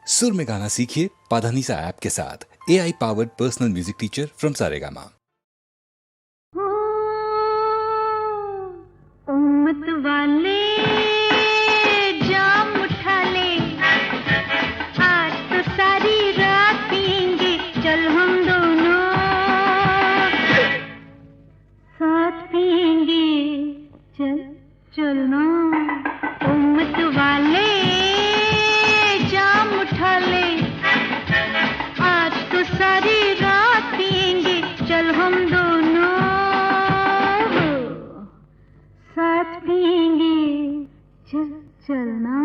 सुर में गाना सीखिए पाधानीसा ऐप के साथ। AI powered personal music teacher from Saregama. उम्मत वाले जाम उठा ले, आज तो सारी रात पिएंगे, चल हम दोनों साथ पिएंगे, चल चलना। उम्मत वाले जाम उठा ले, आज तो सारी रात पिएंगे, चल हम दोनों साथ पिएंगे, चल चलना।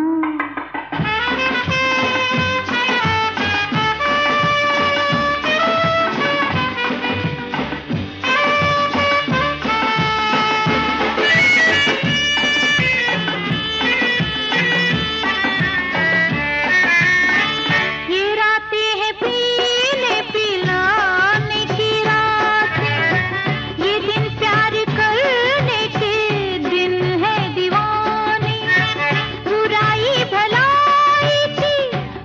ये रातें हैं पीने पिलाने की रातें, ये दिन प्यार करने के दिन है दीवाने। बुराई भलाई की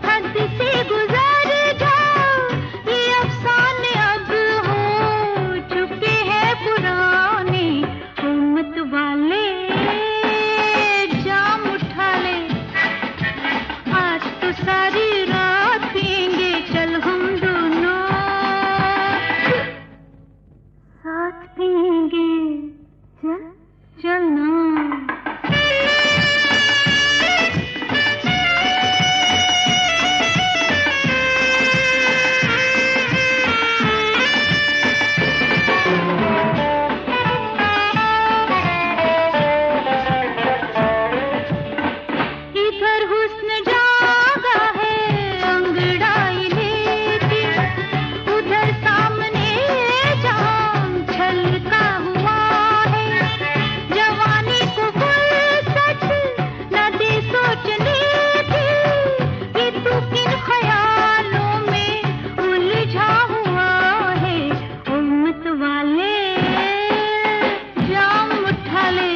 हद से गुजर जाओ, ये अफसाने अब हो चुके हैं पुराने। उम्मत वाले जाम उठा ले, आज तो सारी रात पिएंगे, चल हम दोनों साथ पिएंगे, चल चलना। इधर हुस्न जागा है अंगड़ाई लेके, उधर सामने जाम छलका हुआ है। जवानी को फुर्सत न दे सोचने की, कि तू किन ख्यालों में उलझा हुआ है। उम्मत वाले जाम उठा ले,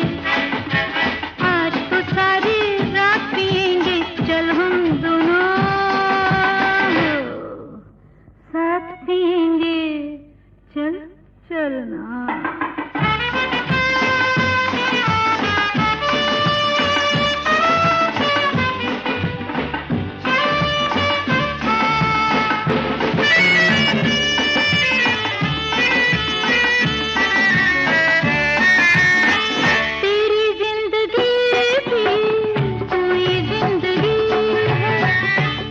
आज तो सारी रात पिएंगे, चल हम दोनों साथ पिएंगे, चल चलना। तेरी जिंदगी भी कोई जिंदगी है,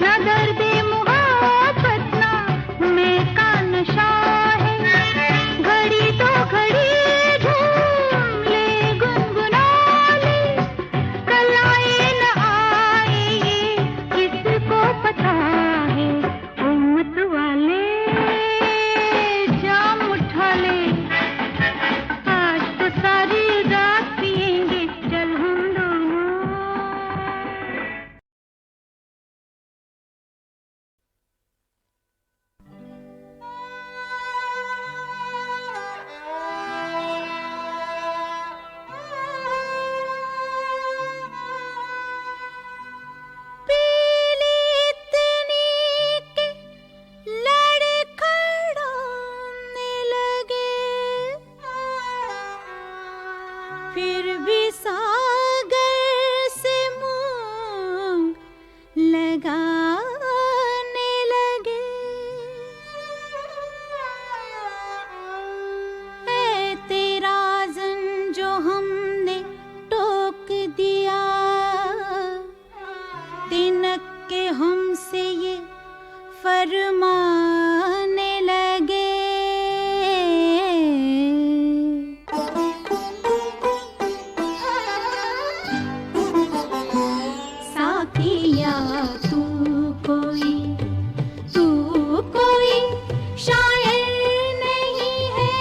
न दर्दे मुहब्बत ना मैं का नशा है। घड़ी तो घड़ी झूम ले, गुनगुना ले, कल आए न आए ये किसको पता है। उम्मत वाले जाम उठा ले, आज तो सारी रात पिएंगे, चल हम दोनों। पीली इतनी के लड़खड़ाने लगे, फिर भी सागर से मुंह लगाने लगे। ऐ तेरा ज़न जो हमने टोक दिया, तिनक के हमसे ये फरमाने लगे। साथिया तू कोई शायर नहीं है,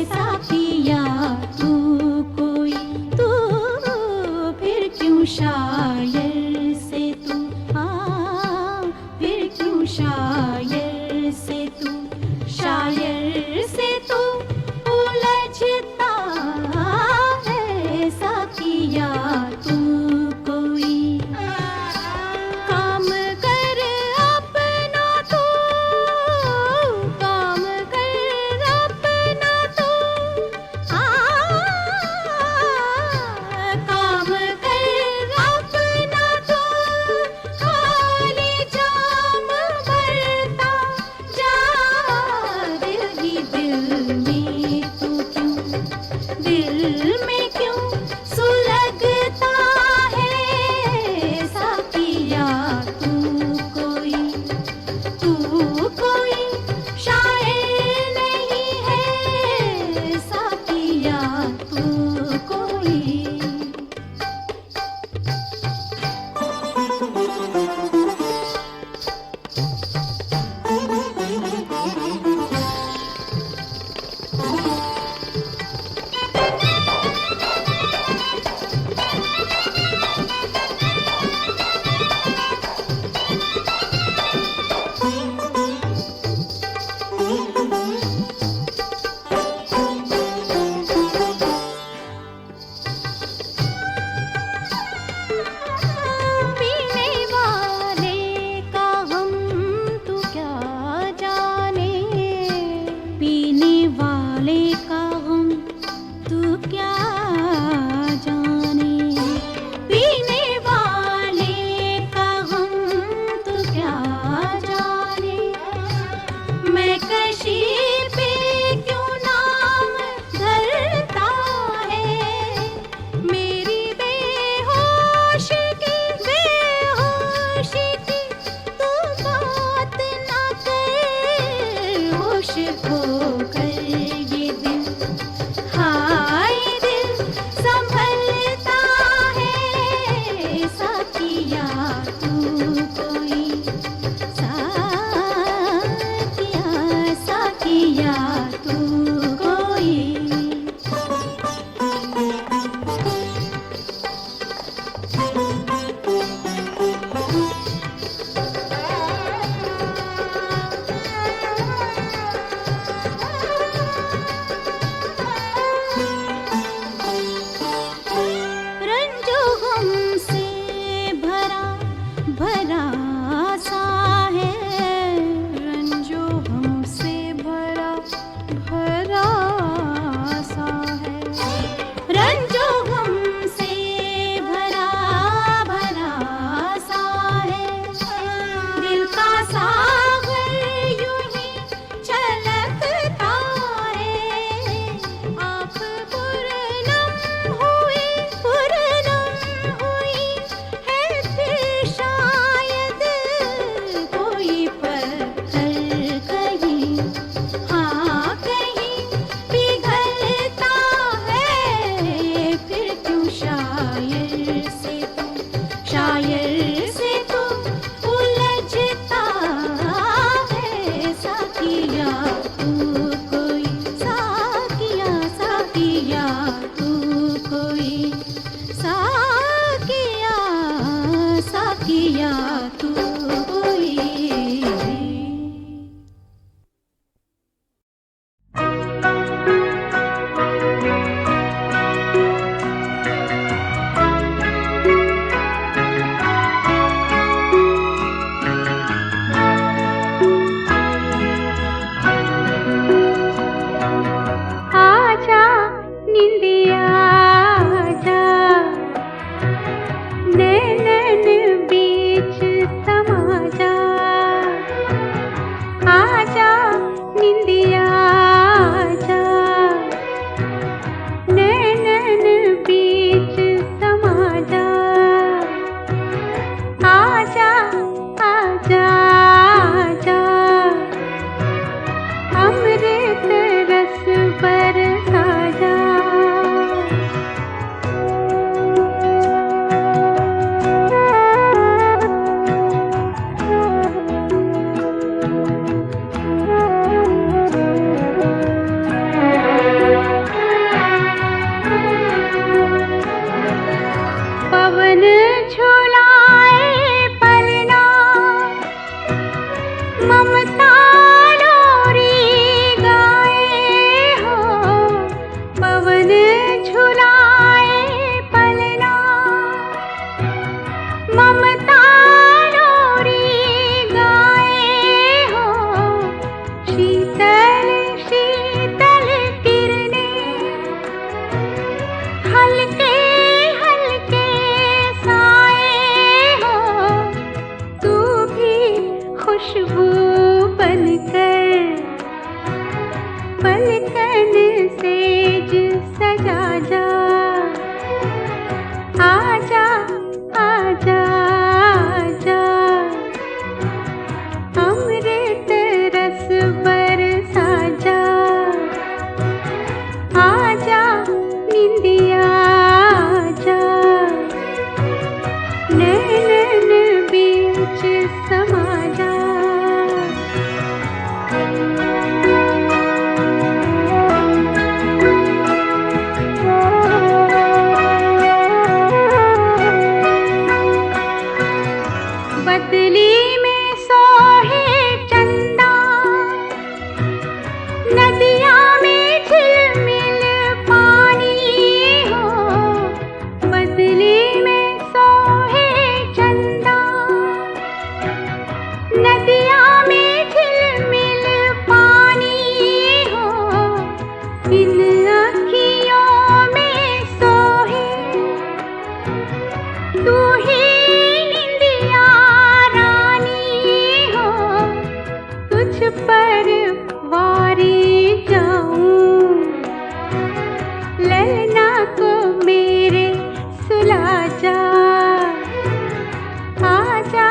साथिया तू फिर क्यों शायर से तू, हाँ फिर क्यों शायर ममता लोरी गाए हो, पवन झुलाए पलना। ममता लोरी गाए हो, शीतल शीतल किरणें, हल्के हल्के साए हो, तू भी खुशबू बनकर पलकन सेज सजा जा। आजा आजा आजा, अमृत रस बरसा जा। आजा निंदिया आजा, नैनन बीच समा जा। बदली में सोहे चंदा, नदिया में झिलमिल पानी हो। बदली में सोहे चंदा, नदिया में झिलमिल पानी हो। इन अखियों में सोहे तू ही निंदिया रानी हो। तुझ पर वारी जाऊं, ललना को मेरे सुला जा। आजा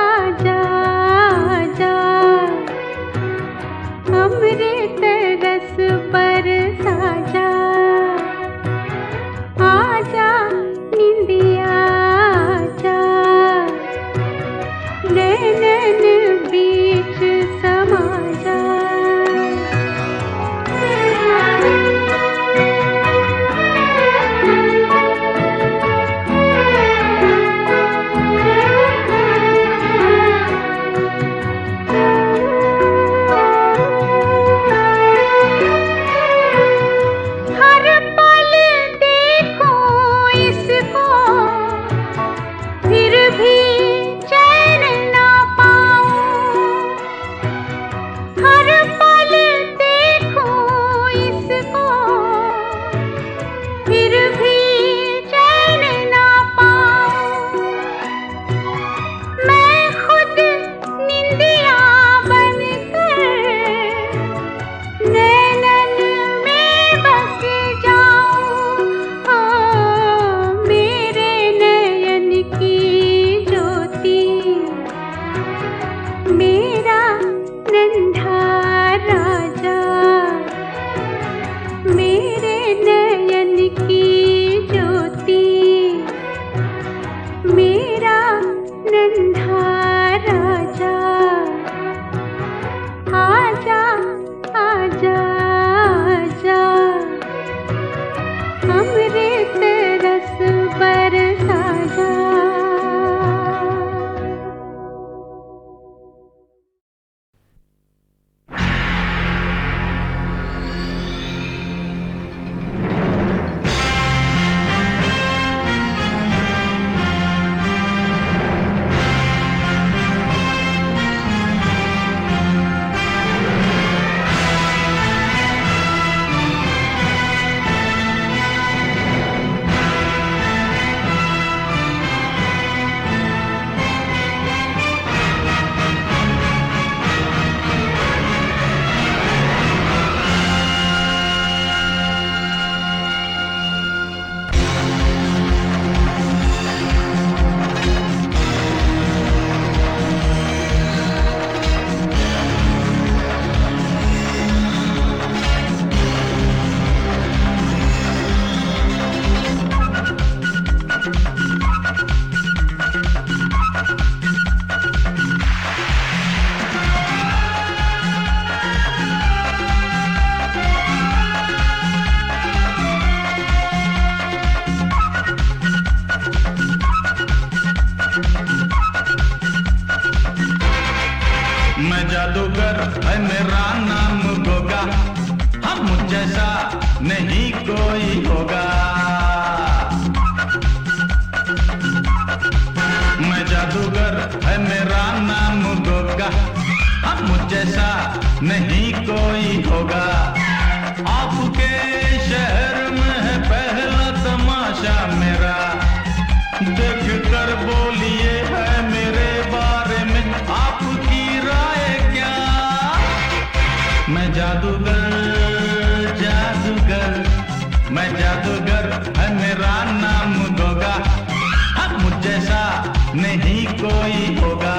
आजा आजा, अमृत रस बरसा जा। आजा निंदिया आजा, नैनन बीच समा जा। हर पल देखूं इसको, फिर भी चैन ना पाऊं। हर पल देखूं इसको, फिर भी चैन ना पाऊं। मैं खुद निंदिया बनकर नैनन में बस जाऊं। हाँ, मेरे नयन की ज्योति, मेरा नन्हा राजा। मेरे नयन की ज्योति, मेरा नन्हा राजा। आजा आजा आजा, अमृत रस बरसा जा। मैं जादूगर है मेरा नाम गोगा, हम मुझ जैसा नहीं कोई होगा। मैं जादूगर है मेरा नाम गोगा, हम मुझ जैसा नहीं कोई होगा। आपके शहर में है पहला तमाशा मेरा, देख कर बोलिए है मेरे बारे में आपकी राय क्या। मैं जादूगर जादूगर, मैं जादूगर है मेरा नाम गोगा, अब मुझ जैसा नहीं कोई होगा।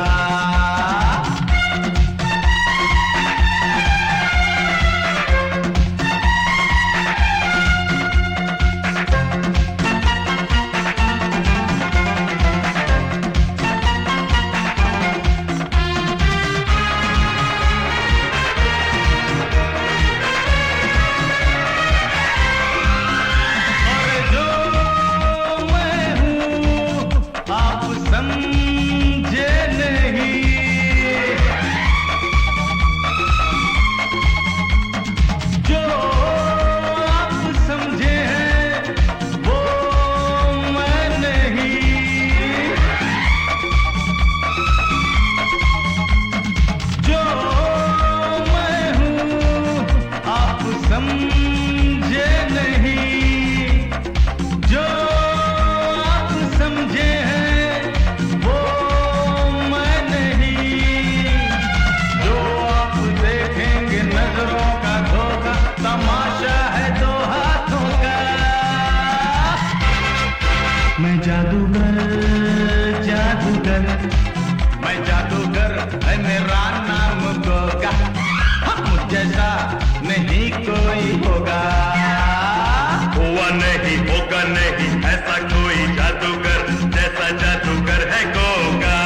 मैं जादूगर जादूगर, मैं जादूगर है मेरा नाम गोगा, मुझ जैसा नहीं कोई होगा। हुआ नहीं होगा नहीं ऐसा कोई जादूगर, जैसा जादूगर है गोगा।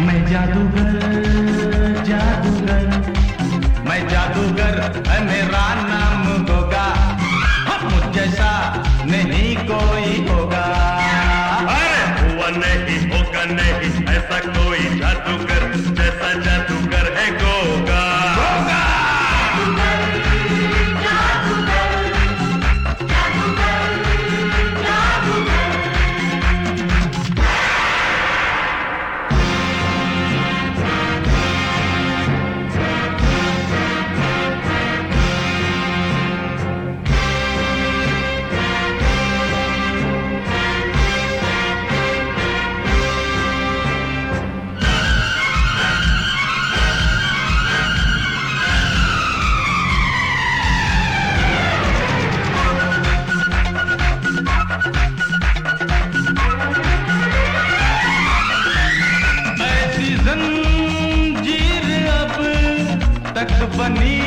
मैं जादूगर जादूगर, मैं जादूगर है मेरा नाम गोगा, मुझ जैसा नहीं कोई होगा। अरे हुआ नहीं होगा नहीं ऐसा कोई जादूगर, जैसा जादूगर है गोगा। ऐसी जंजीर अब तक बनी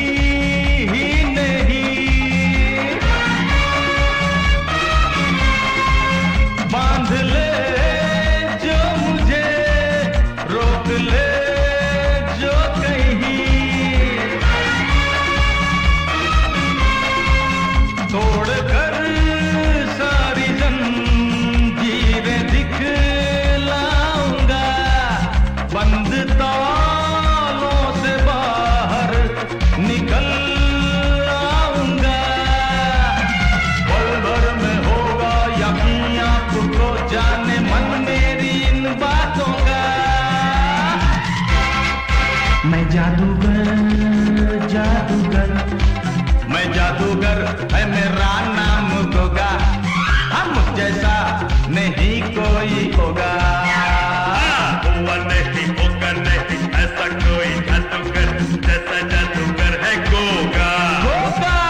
जादूगर जादूगर मैं जादूगर है मेरा नाम गोगा हम जैसा नहीं कोई होगा हुआ नहीं होगा नहीं ऐसा कोई जादूगर जैसा जादूगर है गोगा गोगा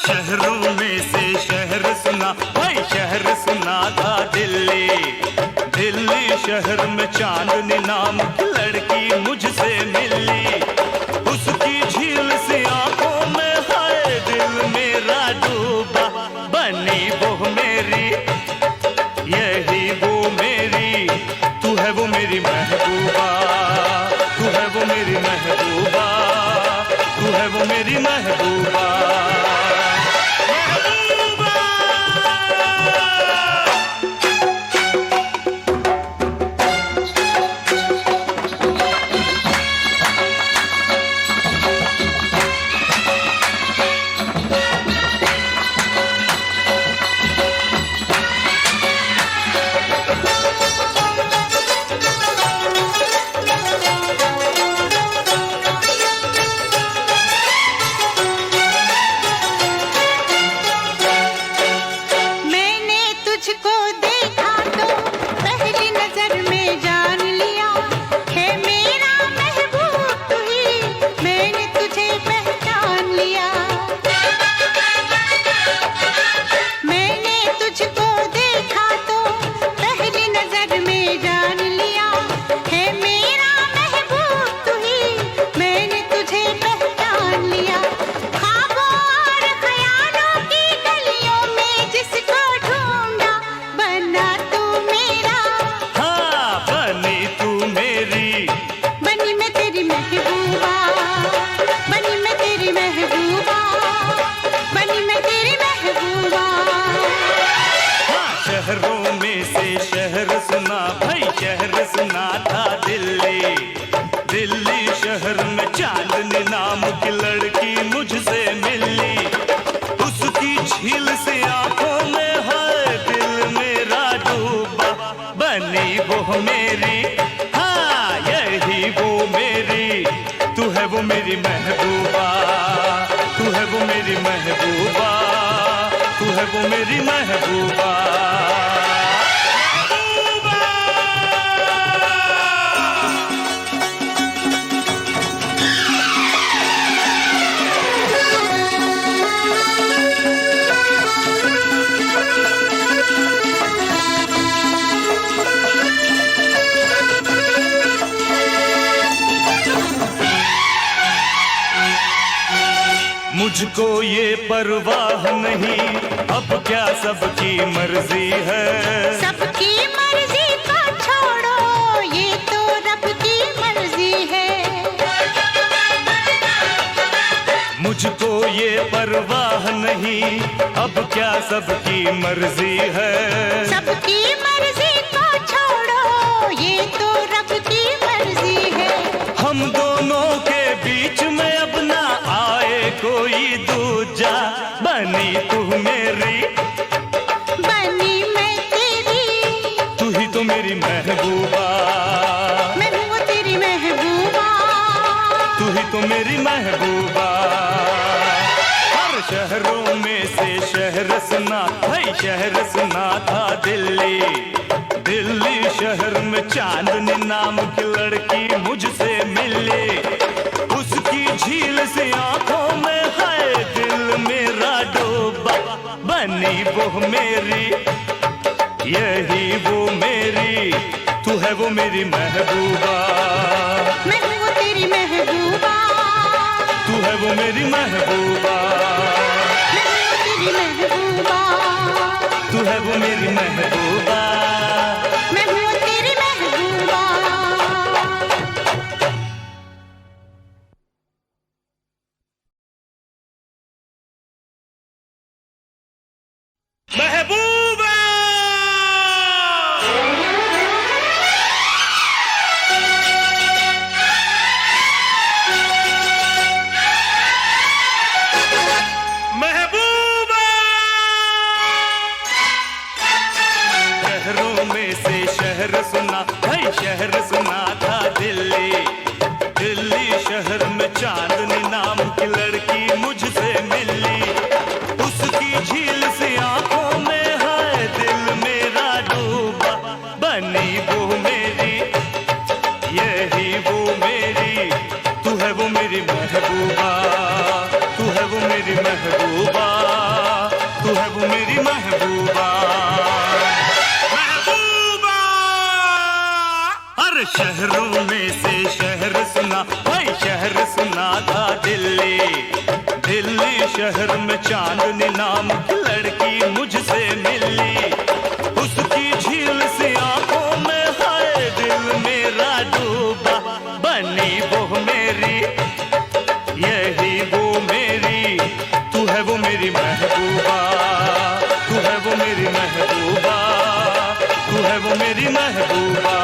शहरों में से शहर सुना भाई शहर सुना था दिल्ली दिल्ली शहर में चांदनी नाम की लड़की मुझसे मिली उसकी झील से आंखों में हाय दिल मेरा डूबा बनी वो मेरी यही वो मेरी तू है वो मेरी महबूबा तू है वो मेरी महबूबा तू है वो मेरी महबूबा दिल्ली शहर में चांदनी नाम की लड़की मुझसे मिली, उसकी झील से आंखों में है दिल मेरा डूबा, बनी वो मेरी, हाँ यही वो मेरी, तू है वो मेरी महबूबा, तू है वो मेरी महबूबा, तू है वो मेरी महबूबा। मुझको ये परवाह नहीं, अब क्या सबकी मर्जी है, सबकी मर्जी को छोड़ो, ये तो रब की मर्जी है। मुझको ये परवाह नहीं, अब क्या सबकी मर्जी है, सबकी मर्जी को छोड़ो, ये तो रब की मर्जी है। हम दोनों के बीच में अब ना आए कोई दूजा, बनी तू मेरी, बनी मैं तेरी, तू ही तो मेरी महबूबा, मैं हूँ तेरी महबूबा, तू ही तो मेरी महबूबा। हर शहरों में से शहर सुना, भाई शहर सुना था दिल्ली, दिल्ली शहर में चांदनी नाम की लड़की मुझसे मिली, उसकी झील से आंखों में है दिल मेरा डूबा, बनी वो मेरी, यही वो मेरी, तू है वो मेरी महबूबा, मैं हूँ तेरी महबूबा, तू है वो मेरी महबूबा, मैं हूँ तेरी महबूबा, तू है वो मेरी महबूबा। मैं हूँ तेरी महबूबा। महबूबा महबूबा, शहरों में से शहर सुना, भाई शहर सुना था दिल्ली, दिल्ली शहर में चांदनी नाम की लड़की मुझसे मिली, उसकी झील से आंखों में है दिल मेरा डूबा, बनी वो मेरी, यही वो मेरी, तू है वो मेरी महबूबा, तू है वो मेरी महबूबा, तू है वो मेरी महबूबा। महबूबा हर शहरों में से शहर सुना, भाई शहर सुना था दिल्ली, दिल्ली शहर में चांदनी नाम की लड़की मुझसे मिली, उसकी झील से आंखों में है दिल मेरा डूबा, बनी वो मेरी, यही वो मेरी, तू है वो मेरी महबूबा, तू है वो मेरी महबूबा, तू है वो मेरी महबूबा।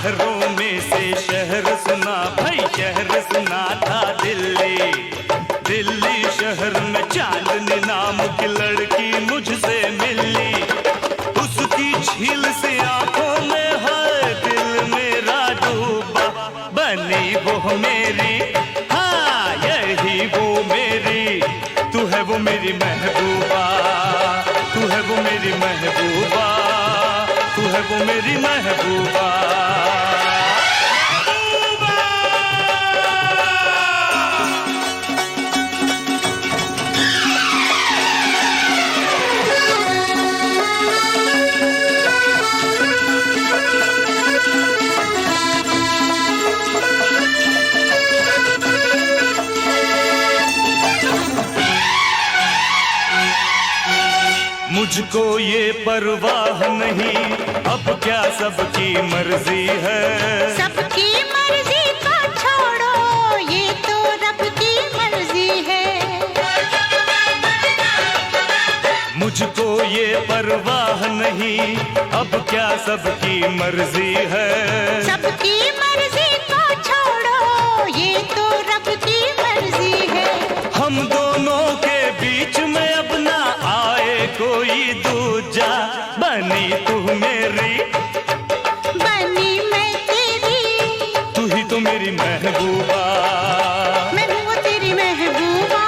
शहरों में से शहर सुना, भाई शहर सुना था दिल्ली। दिल्ली शहर में चांदनी नाम की लड़की मुझसे मिली। उसकी झील से आंखों में है दिल मेरा डूबा। बनी वो मेरी, हाँ यही वो मेरी, तू है वो मेरी महबूबा, तू है वो मेरी महबूबा, तू है वो मेरी महबूबा। मुझको ये परवाह नहीं, अब क्या सबकी मर्जी है। सबकी मर्जी को छोड़ो, ये तो रब की मर्जी है। मुझको ये परवाह नहीं, अब क्या सबकी मर्जी है। सबकी मर्जी को छोड़ो, ये तो रब की मर्जी है। हम दोनों के बीच में अब ना आए कोई दूजा। बनी तू मेरी, बनी मैं तेरी, तू ही तो मेरी महबूबा, मैं हूँ तेरी महबूबा,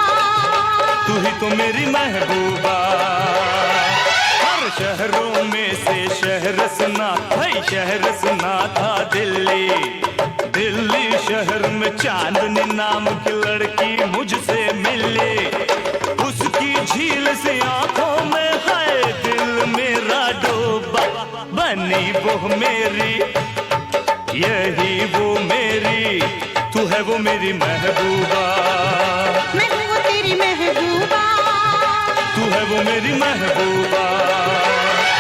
तू ही तो मेरी महबूबा। हर शहरों में से शहर सुना, भाई शहर सुना था दिल्ली। दिल्ली शहर में चांदनी नाम की लड़की मुझसे मिली। उसकी झील से आंखों में है दिल मेरा डूबा। बनी वो मेरी, यही वो मेरी, तू है वो मेरी महबूबा, मैं हूँ तेरी महबूबा, तू है वो मेरी महबूबा,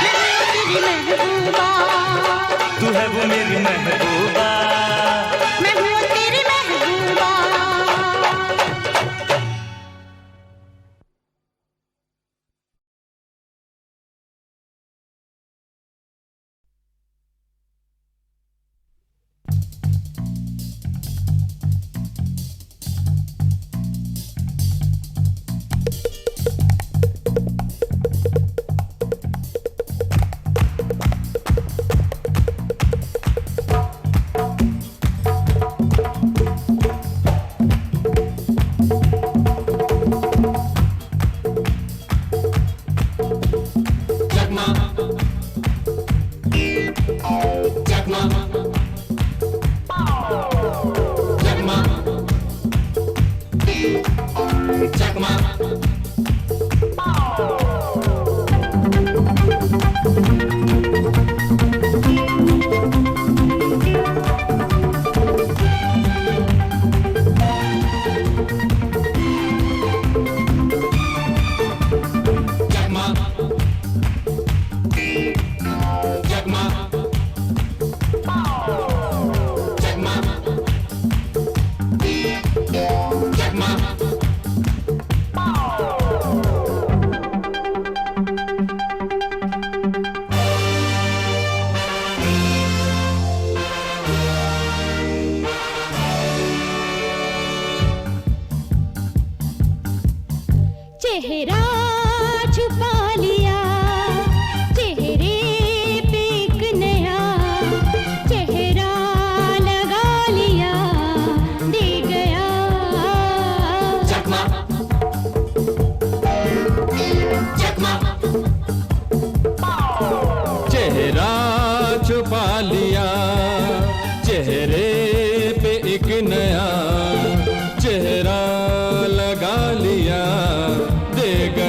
मैं हूँ तेरी महबूबा, तू है वो मेरी महबूबा। मैं हूँ तेरी महबूबा। चेहरा छुपा लिया, चेहरे पे एक नया चेहरा लगा लिया, दे गया चकमा चकमा चेहरा छुपा लिया, चेहरे पे एक नया चेहरा लगा लिया, दे गया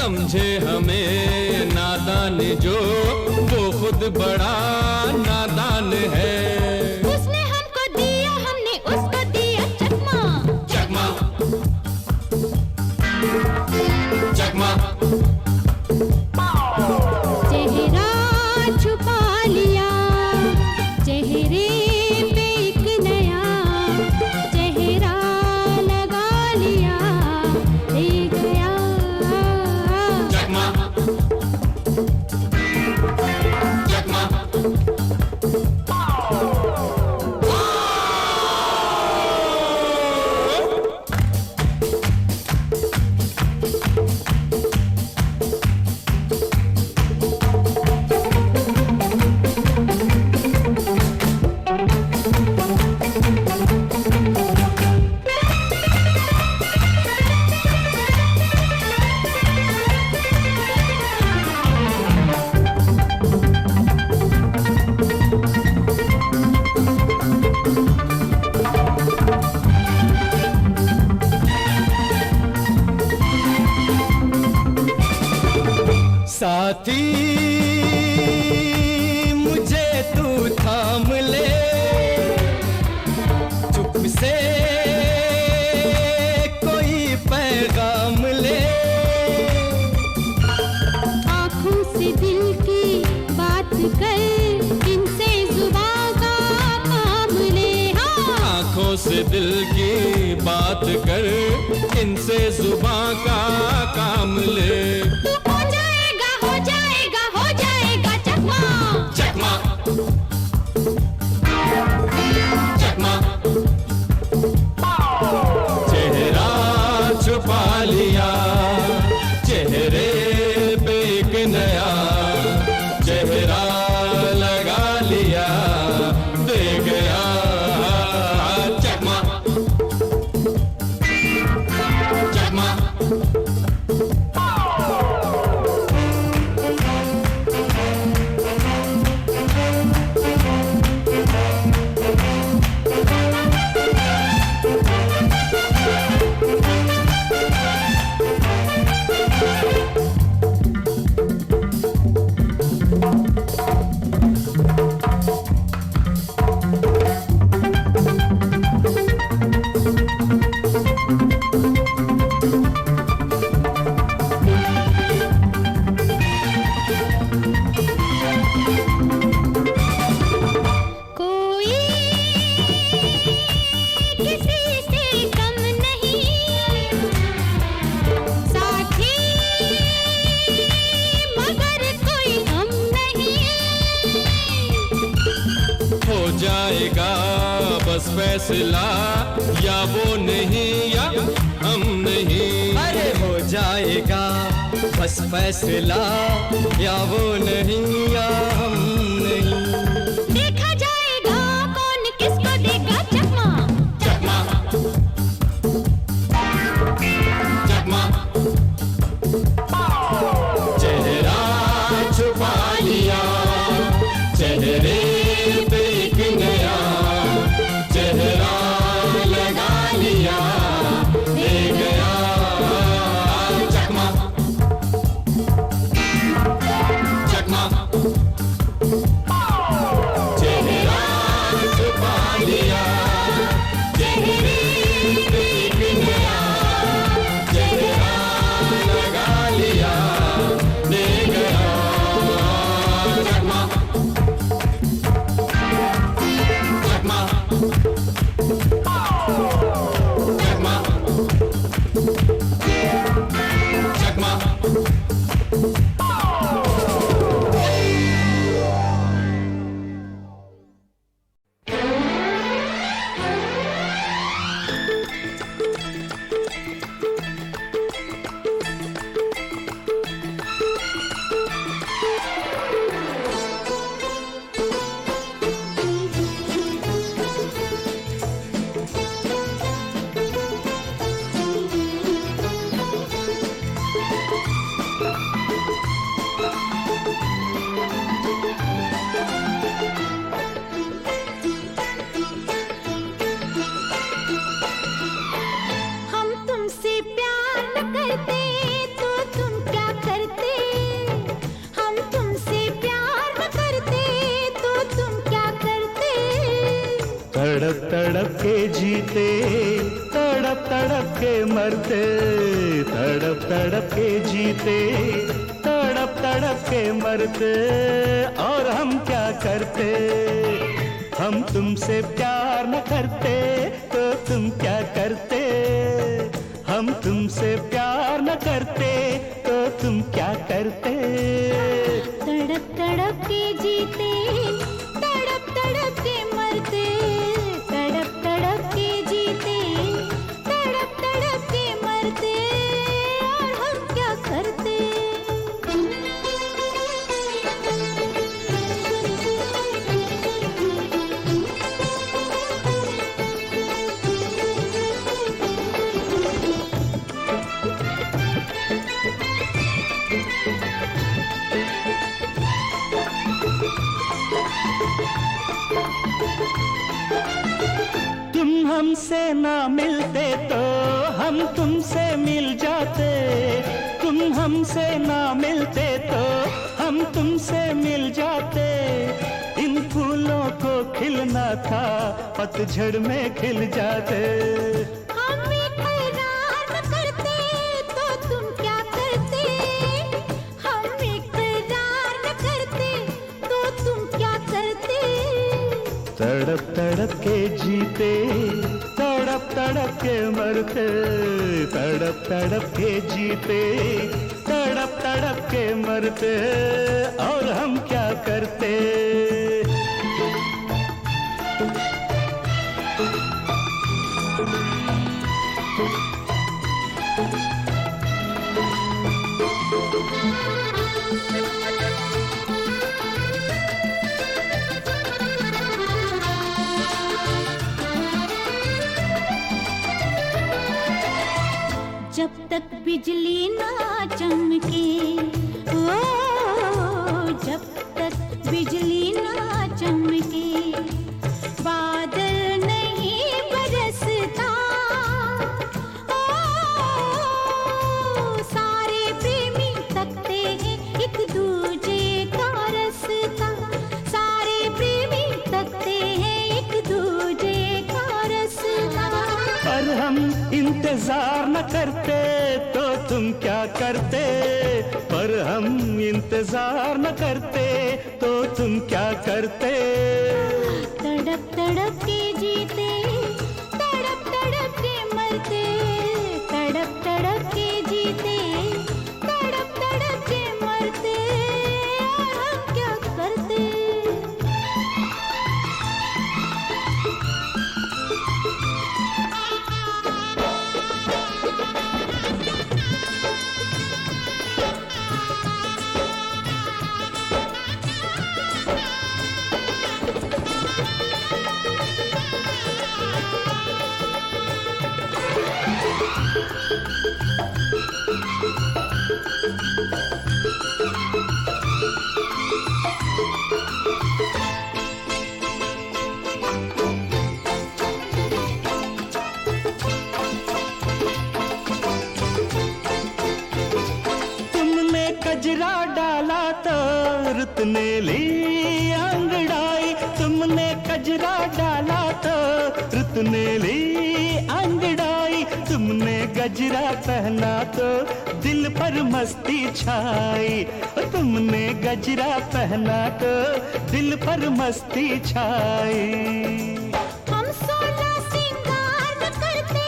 समझे हमें नादान जो, वो खुद बड़ा नादान है। उसने हमको दिया, हमने उसको दिया चकमा। चकमा चकमा चेहरा छुपा लिया, चेहरे पे एक नया चेहरा लगा लिया, ले गया। चकमा चकमा साथी मुझे तू थाम ले, चुप से कोई पैगाम ले। आँखों से दिल की बात कर, इनसे जुबां का काम ले। हाँ, आंखों से दिल की बात कर, इनसे जुबां का काम ले। तू हो जाएगा, हो जाएगा, हो जाएगा चकमा। चकमा चकमा चेहरा छुपा लिया, चेहरे पे एक नया चेहरा लगा लिया, दे गया। चकमा चकमा कोई किसी से कम नहीं, साथी मगर कोई हम नहीं। हो जाएगा बस फैसला, या वो नहीं या हम नहीं। अरे हो जाएगा बस फैसला, या वो नहीं या हम नहीं। देखा जाएगा कौन किसको देगा चकमा। चकमा चकमा चेहरा छुपा लिया, चेहरे पे एक नया चेहरा लगा लिया, दे गया। चकमा चकमा तड़प तड़प के जीते, तड़प तड़प के मरते, तड़प तड़प के जीते, तड़प तड़प के मरते, और हम क्या करते? हम तुमसे प्यार न करते तो तुम क्या करते? हम तुमसे प्यार न करते तो तुम क्या करते? तड़प तड़प के जीते, तड़प तड़प के मरते, तड़प तड़प के जीते, तड़प तड़प के मरते, और हम क्या करते? तुम हमसे ना मिलते तो हम तुमसे मिल जाते, तुम हमसे ना मिलते तो हम तुमसे मिल जाते। इन फूलों को खिलना था, पतझड़ में खिल जाते। हम इकरार न करते तो तुम क्या करते? हम इकरार न करते तो तुम क्या करते? तड़प तड़प के जीते, तड़प तड़प के मरते, तड़प तड़प के जीते, तड़प तड़प के मरते, और हम क्या करते? जब तक बिजली ना चमके, ओ जब तक बिजली ना चमके, बादल नहीं बरसता, ओ सारे प्रेमी तकते हैं एक दूजे का रास्ता, सारे प्रेमी तकते हैं एक दूजे का रास्ता। पर हम इंतजार न करते तो तुम क्या करते? पर हम इंतजार न करते तो तुम क्या करते? तड़प तड़प के जीते, तड़प तड़प के मरते, तड़प तड़प के जीते, तड़प तड़प के मरते, और हम क्या करते? कजरा डाला तो रुत ने ली अंगड़ाई, तुमने कजरा डाला तो रुत ने ली अंगड़ाई, तुमने गजरा पहना तो दिल पर मस्ती छाई, तुमने गजरा पहना तो दिल पर मस्ती छाई। हम 16 सिंगार न करते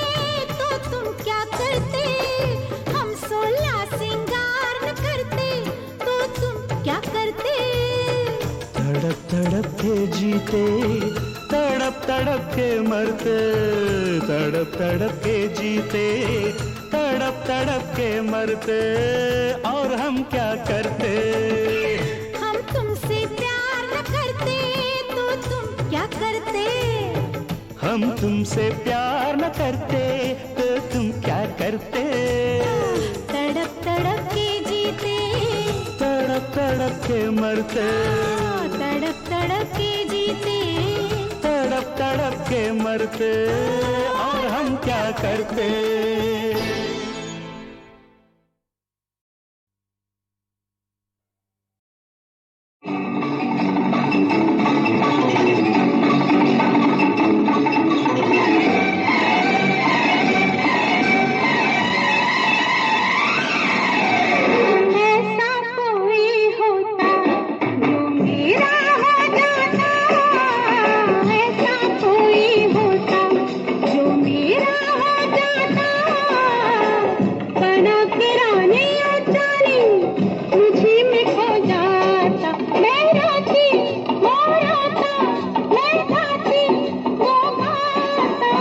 तो तुम क्या करते? हम 16 सिंगार न करते तो तुम क्या करते? तड़प तड़प के जीते, तड़प तड़प के मरते, तड़प तड़प के जीते, तड़प तड़प के मरते, और हम क्या करते? हम तुमसे प्यार न करते तो तुम क्या करते? हम तुमसे प्यार न करते तो तुम क्या करते? तड़प तड़प के जीते, तड़प तड़प के मरते, तड़प तड़प के जीते, तड़प तड़प के मरते, और हम क्या करते? के रानी और जानी मुझी में खो जाता। मैं राती वो राता, मैं गाती वो गाता।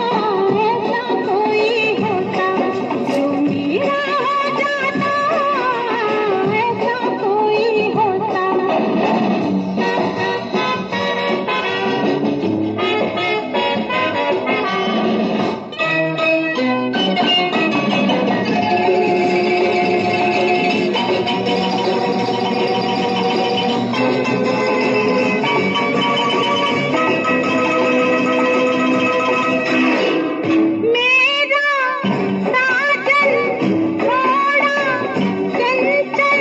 ऐसा कोई होता जो मेरा हो जाता, ऐसा कोई होता। मेरा साजन थोड़ा चंचल,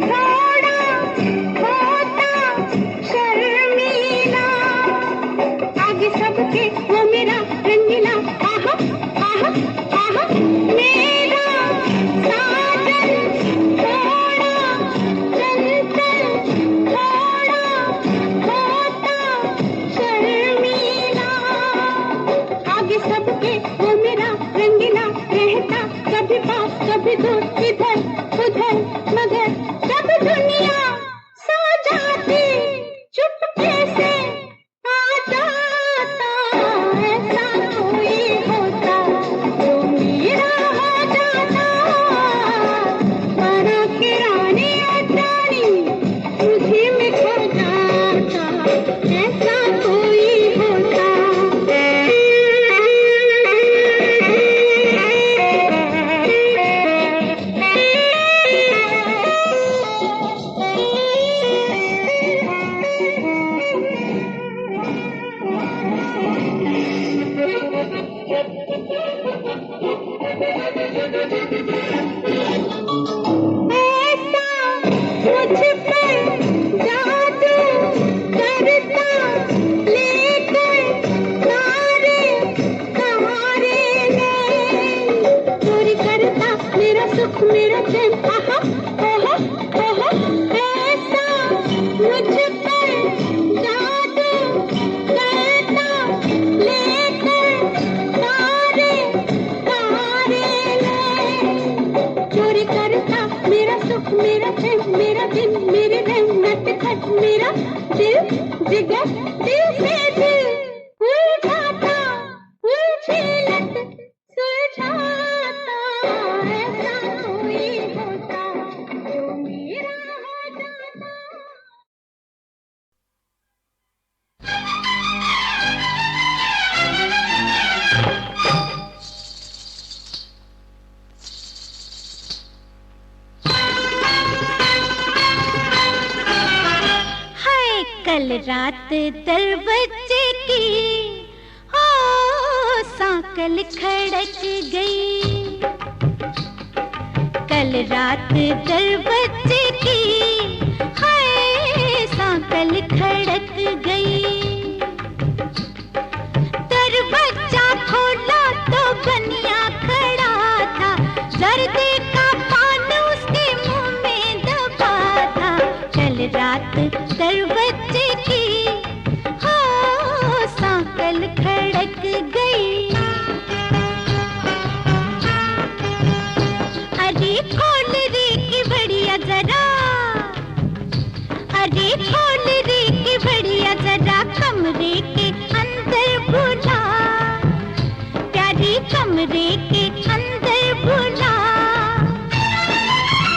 थोड़ा होता शर्मीला। आगे सबके वो मेरा रंगीला। आहा आहा आहा। मेरा साजन थोड़ा चंचल, थोड़ा होता शर्मीला। आगे सबके वो मेरा रंगीला रहता। कभी पास कभी दूर, इधर उधर, मगर जब दुनिया सो जाती चुपके से आ जाता। ऐसा कोई होता जो मेरा हो जाता। बड़ा के रानी और जानी मुझे में खो जाता। ऐसा कोई होता। ऐसा मुझ पर जादू करता, लेकर सारे सहारे ले। चोरी करता मेरा सुख मेरा चैन। आहा ओहो ओहो। ऐसा मुझ पर जादू करता, लेकर सारे सहारे ले। चोरी करता मेरा सुख मेरा चैन, मेरा दिन मेरे दिन नटखट मेरा दिल जिगर। दिल से दिल उलझाता, उलझी लट सुलझाता। ऐसा कोई होता जो मेरा हो जाता। हाय कल रात 10 बजे की हो सांकल खड़क गई। कल रात 10 बजे की हाय सांकल खड़क गई। दरवाजा खोला तो बनिया खड़ा था। जर्दे का पान उसके मुंह में दबा था। कल रात 10 बजे की हो सांकल खड़क गई। अरे खोल रे की बढ़िया जरा, अरे खोल रे की बढ़िया जरा। कमरे के अंदर बुला, प्यारी कमरे के अंदर बुला।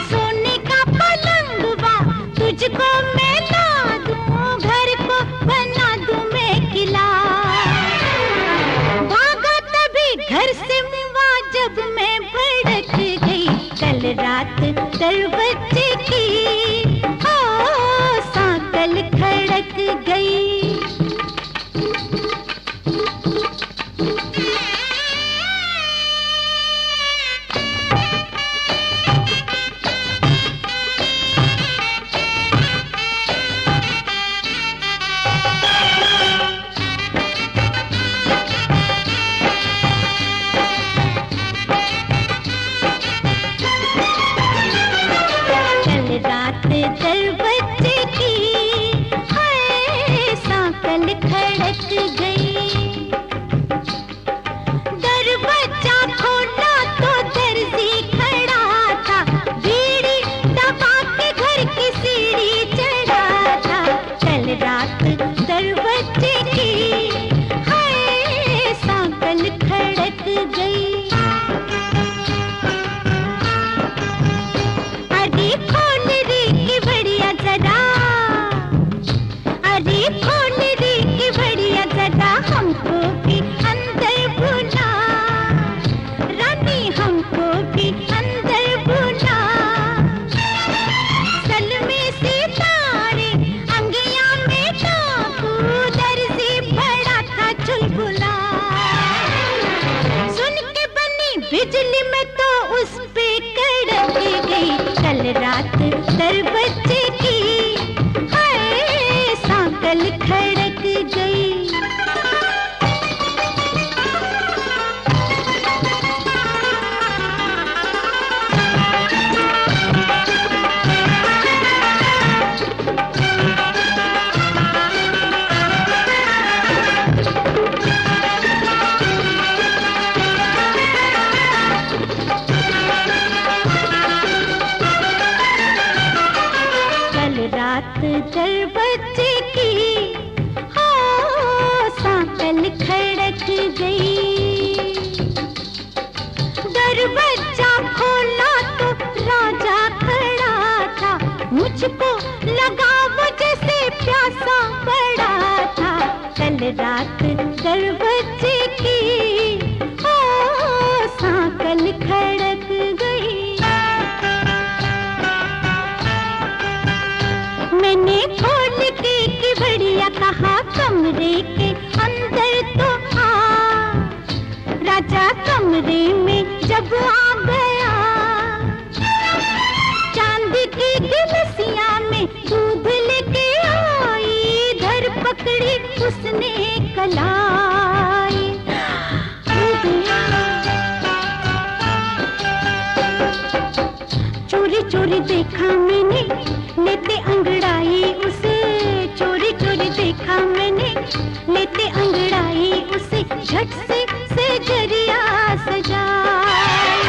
सोने का पलंगवा तुझको मैं ला दूं, घर को बना दूं मैं किला। भागा तभी घर से मुआ जब मैं भड़क गई। कल रात 10 बजे की हो सांकल खड़क गई। रात दर बच्चे की, हाय सांकल खड़क गई। दर बच्चे की, हो सांकल खड़क गई। दरवाजा खोला तो राजा खड़ा था, मुझको लगा वो जैसे प्यासा पड़ा था। कल रात दरवाजे की, हो सांकल खड़क गई। मैंने खोल के कि बढ़िया कहा, कमरे के अंदर तो आ। राजा कमरे में जब आ गया, चांद की गिलसिया में दूध लेके आई। धर पकड़ी उसने कलाई, चोरी चोरी देखा मैंने लेते अंगड़ाई उसे। चोरी चोरी देखा मैंने लेते अंगड़ाई उसे। झट से जरिया सजाई।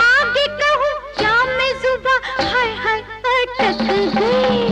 आगे कहूँ क्या मैं जुबा, हाय हाय अटक गई।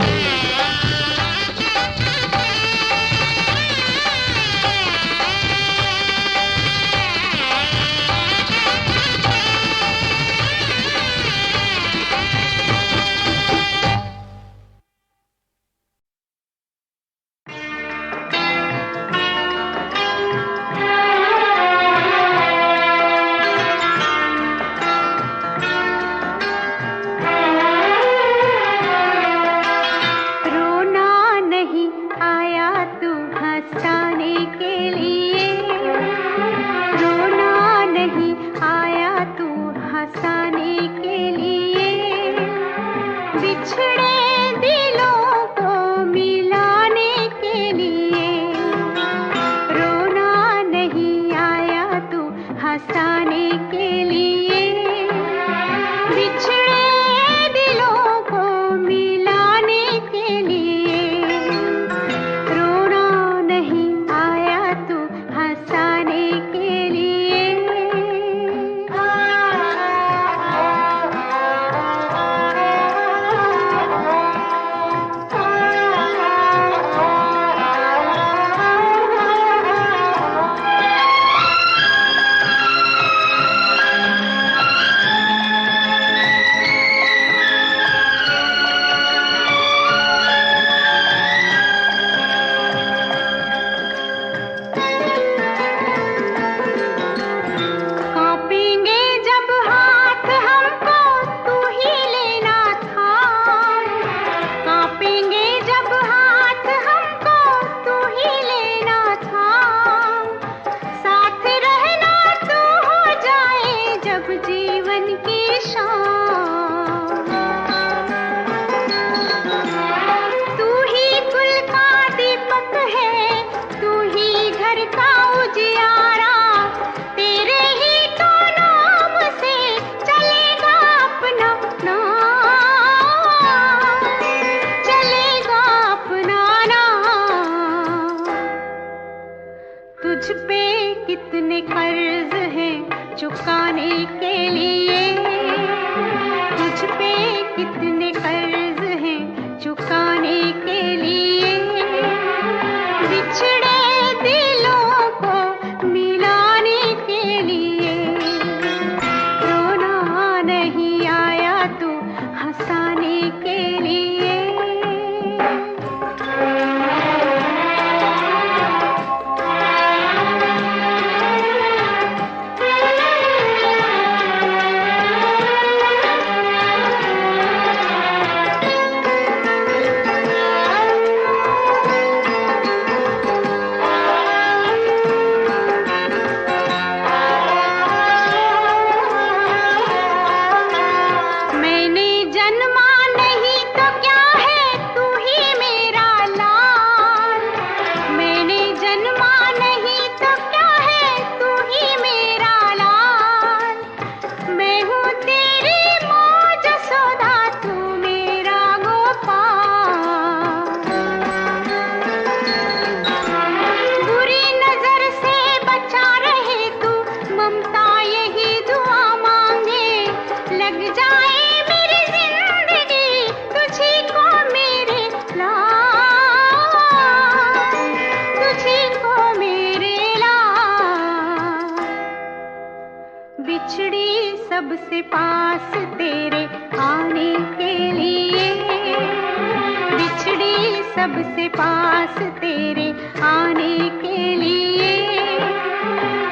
सबसे पास तेरे आने के लिए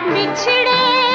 बिछड़े